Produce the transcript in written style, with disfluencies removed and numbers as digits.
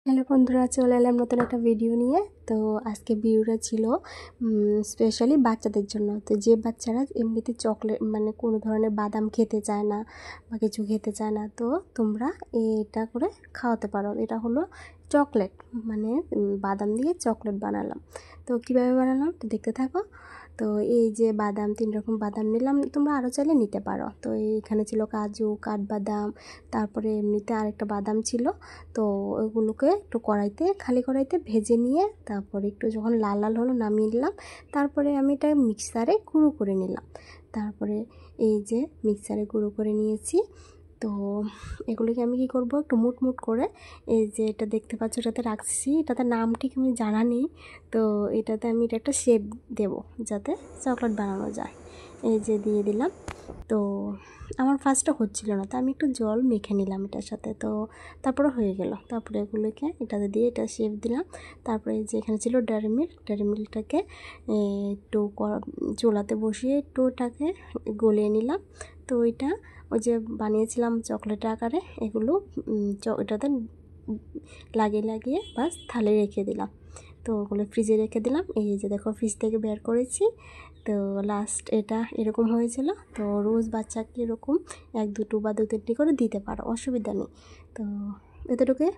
Hello বন্ধুরা, চলে এলাম নতুন একটা ভিডিও নিয়ে। তো আজকে ভিডিওটা ছিল স্পেশালি বাচ্চাদের জন্য। তো যে বাচ্চারা এমনিতে চকলেট মানে কোনো ধরনের বাদাম খেতে চায় না বা কিছু খেতে চায় না, তো তোমরা এটা করে খাওয়াতে পারো। এটা হলো চকলেট, মানে বাদাম দিয়ে চকলেট বানালাম। তো কীভাবে বানালাম তো দেখতে থাকো। তো এই যে বাদাম, 3 রকম বাদাম নিলাম, তোমরা আরও চাইলে নিতে পারো। তো এইখানে ছিল কাজু, কাঠবাদাম, তারপরে এমনিতে আরেকটা বাদাম ছিল। তো ওইগুলোকে একটু খালি কড়াইতে ভেজে নিয়ে তারপরে একটু যখন লাল লাল হলো নামিয়ে নিলাম। তারপরে আমি এটা মিক্সারে গুঁড়ো করে নিলাম। তারপরে এই যে মিক্সারে গুঁড়ো করে নিয়েছি। তো এগুলোকে আমি কী করবো, একটু মুট করে এই যে এটা দেখতে পাচ্ছ এটাতে রাখছি। এটাতে নাম ঠিক আমি জানা নেই। তো এটাতে আমি এটা একটা শেপ দেবো যাতে চকলেট বানানো যায়। এই যে দিয়ে দিলাম। তো আমার ফার্স্টে হচ্ছিল না, তো আমি একটু জল মেখে নিলাম এটার সাথে। তো তারপরে হয়ে গেল। তারপরে এগুলোকে এটাতে দিয়ে এটা শেপ দিলাম। তারপরে যে এখানে ছিল ডেয়ারি মিল্কটাকে একটু চুলাতে বসিয়ে একটু ওটাকে গলিয়ে নিলাম। তো ওইটা ওই যে বানিয়েছিলাম চকলেট আকারে, এগুলো এটাতে লাগিয়ে বাস থালে রেখে দিলাম। তো ওগুলো ফ্রিজে রেখে দিলাম। এই যে দেখো ফ্রিজ থেকে বের করেছি। তো লাস্ট এটা এরকম হয়েছিল। তো রোজ বাচ্চাকে এরকম 1 2 বা 2 3টি করে দিতে পারো, অসুবিধা নেই। তো এতটুকুই।